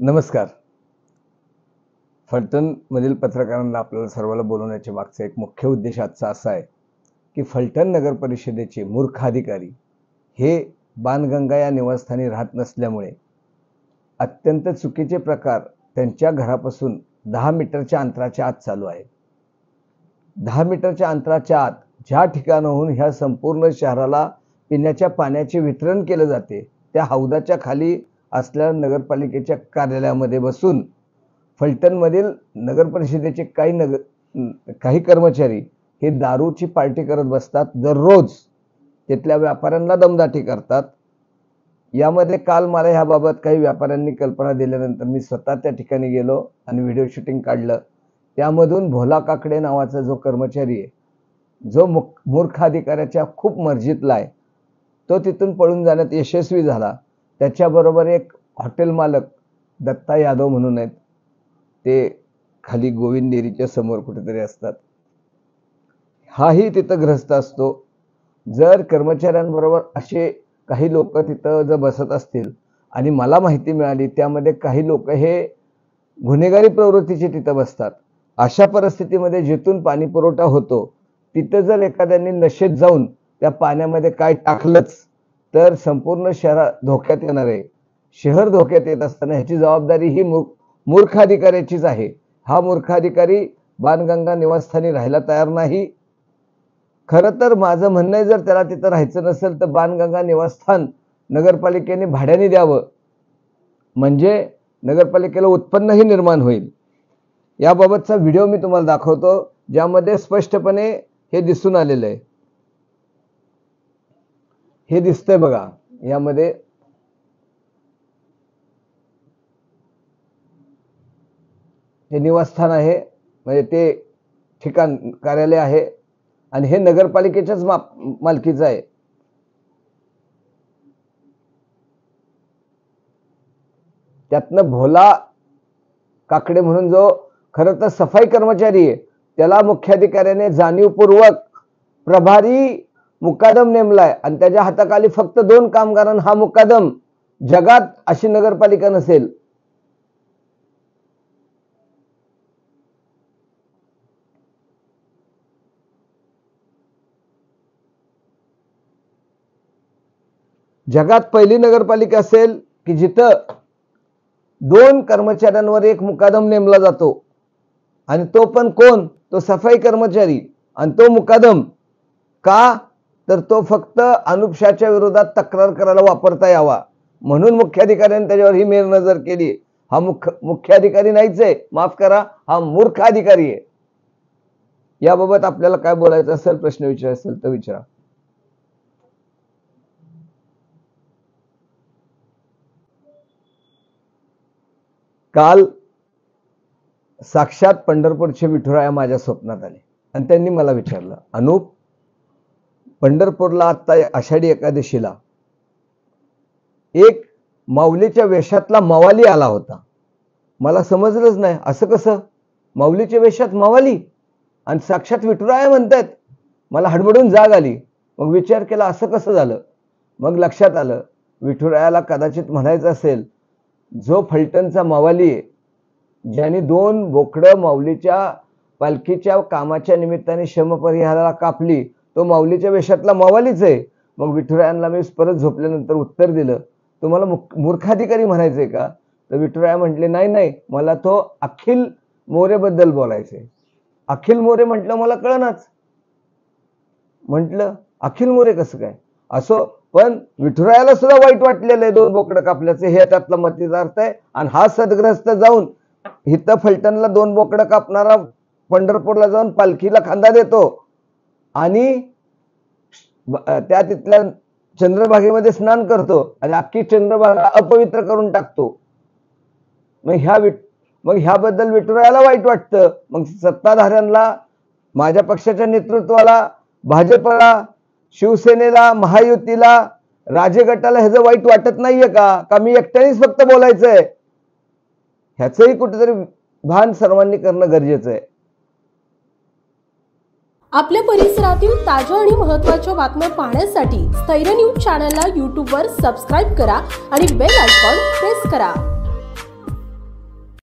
नमस्कार. फलटणमधील पत्रकारांना आपल्याला सर्वांना बोलवण्याचे मागचा एक मुख्य उद्देश आजचा असा आहे की फलटण नगर परिषदेचे मूर्ख अधिकारी हे बाणगंगा या निवासस्थानी राहत नसल्यामुळे अत्यंत चुकीचे प्रकार त्यांच्या घरापासून 10 मीटरच्या अंतराच्या आत चालू आहे. 10 मीटरच्या अंतराच्या आत ज्या ठिकाणाहून ह्या संपूर्ण शहराला पिण्याच्या पाण्याचे वितरण केले जाते त्या हौदाच्या खाली असलेल्या नगरपालिकेच्या कार्यालयामध्ये बसून फलटणमधील नगर परिषदेचे काही कर्मचारी हे दारूची पार्टी करत बसतात. दररोज तिथल्या व्यापाऱ्यांना दमदाटी करतात. यामध्ये काल मला ह्याबाबत काही व्यापाऱ्यांनी कल्पना दिल्यानंतर मी स्वतः त्या ठिकाणी गेलो आणि व्हिडिओ शूटिंग काढलं. त्यामधून भोला काकडे नावाचा जो कर्मचारी आहे, जो मूर्ख अधिकाऱ्याच्या खूप मर्जीतला आहे, तो तिथून पळून जाण्यात यशस्वी झाला. त्याच्याबरोबर एक हॉटेल मालक दत्ता यादव म्हणून आहेत, ते खाली गोविंद डेअरीच्या समोर कुठेतरी असतात. हाही तिथं ग्रस्त असतो. जर कर्मचाऱ्यांबरोबर असे काही लोक तिथं जर बसत असतील आणि मला माहिती मिळाली त्यामध्ये काही लोक हे गुन्हेगारी प्रवृत्तीचे तिथं बसतात, अशा परिस्थितीमध्ये जिथून पाणी पुरवठा होतो तिथं जर एखाद्याने नशेत जाऊन त्या पाण्यामध्ये काय टाकलंच तर संपूर्ण शहर धोक्यात येणार आहे. शहर धोक्यात येत असताना ह्याची जबाबदारी ही मूर्ख अधिकाऱ्याचीच आहे. हा मूर्ख अधिकारी बाणगंगा निवासस्थानी राहायला तयार नाही. खरं तर माझं म्हणणं आहे, जर त्याला तिथं राहायचं नसेल तर बाणगंगा निवासस्थान नगरपालिकेने भाड्याने द्यावं, म्हणजे नगरपालिकेला उत्पन्नही निर्माण होईल. याबाबतचा व्हिडिओ मी तुम्हाला दाखवतो ज्यामध्ये स्पष्टपणे हे दिसून आलेलं आहे. हे दिसतंय बघा, यामध्ये हे निवासस्थान आहे, म्हणजे ते ठिकाण कार्यालय आहे आणि हे नगरपालिकेच्याच मालकीचं आहे. त्यातनं भोला काकडे म्हणून जो खरं तर सफाई कर्मचारी आहे त्याला मुख्याधिकाऱ्याने जाणीवपूर्वक प्रभारी मुकादम नेमलाय आणि त्याच्या हाताखाली फक्त 2 कामगारांना हा मुकादम. जगात अशी नगरपालिका नसेल. जगात पहिली नगरपालिका असेल की जिथं 2 कर्मचाऱ्यांवर 1 मुकादम नेमला जातो आणि तो पण कोण? तो सफाई कर्मचारी. आणि तो मुकादम का? तर तो फक्त अनुपशाच्या विरोधात तक्रार करायला वापरता यावा म्हणून मुख्याधिकाऱ्यांनी त्याच्यावर ही मेरनजर केली. हा मुख्याधिकारी नाहीच आहे, माफ करा, हा मूर्ख अधिकारी आहे. याबाबत आपल्याला काय बोलायचं असेल, प्रश्न विचारायचा असेल तर विचारा. काल साक्षात पंढरपूरचे विठुराया माझ्या स्वप्नात आले आणि त्यांनी मला विचारलं, अनुप, पंढरपूरला आता आषाढी एकादशीला एक माऊलीच्या वेशातला मवाली आला होता. मला समजलंच नाही, असं कसं माऊलीच्या वेशात मवाली आणि साक्षात विठुराया म्हणतात. मला हडबडून जाग आली. मग विचार केला असं कसं झालं. मग लक्षात आलं विठुरायाला कदाचित म्हणायचं असेल, जो फलटणचा मवाली आहे, ज्याने 2 बोकडं माऊलीच्या पालखीच्या कामाच्या निमित्ताने श्रमपरिहाराला कापली, तो माऊलीच्या वेशातला मवालीच आहे. मग विठुरायांना मी परत झोपल्यानंतर उत्तर दिलं, तुम्हाला मूर्खाधिकारी म्हणायचंय का? तर विठुराया म्हटले, नाही, मला तो अखिल मोरे बद्दल बोलायचंय. अखिल मोरे म्हटलं मला कळनाच. म्हटलं अखिल मोरे कसं काय? असो, पण विठुरायाला सुद्धा वाईट वाटलेलं आहे 2 बोकडं कापल्याचे, हे त्यातला मतीचा अर्थ आहे. आणि हा सदग्रस्त जाऊन इथं फलटणला 2 बोकडं कापणारा पंढरपूरला जाऊन पालखीला खांदा देतो आणि त्या तिथल्या चंद्रभागेमध्ये स्नान करतो आणि अख्खी चंद्रभागा अपवित्र करून टाकतो. मग ह्याबद्दल विठुरायाला वाईट वाटतं. मग सत्ताधाऱ्यांना, माझ्या पक्षाच्या नेतृत्वाला, भाजपला, शिवसेनेला, महायुतीला, राजगटाला ह्याचं वाईट वाटत नाहीये का मी एकट्यानेच फक्त बोलायचंय? ह्याचंही कुठेतरी भान सर्वांनी करणं गरजेचं आहे. आपल्या परिसरातील ताज्या आणि महत्त्वाच्या बातम्या पाहण्यासाठी स्थैर्य न्यूज चॅनलला YouTube वर सबस्क्राइब करा आणि बेल आयकॉन प्रेस करा.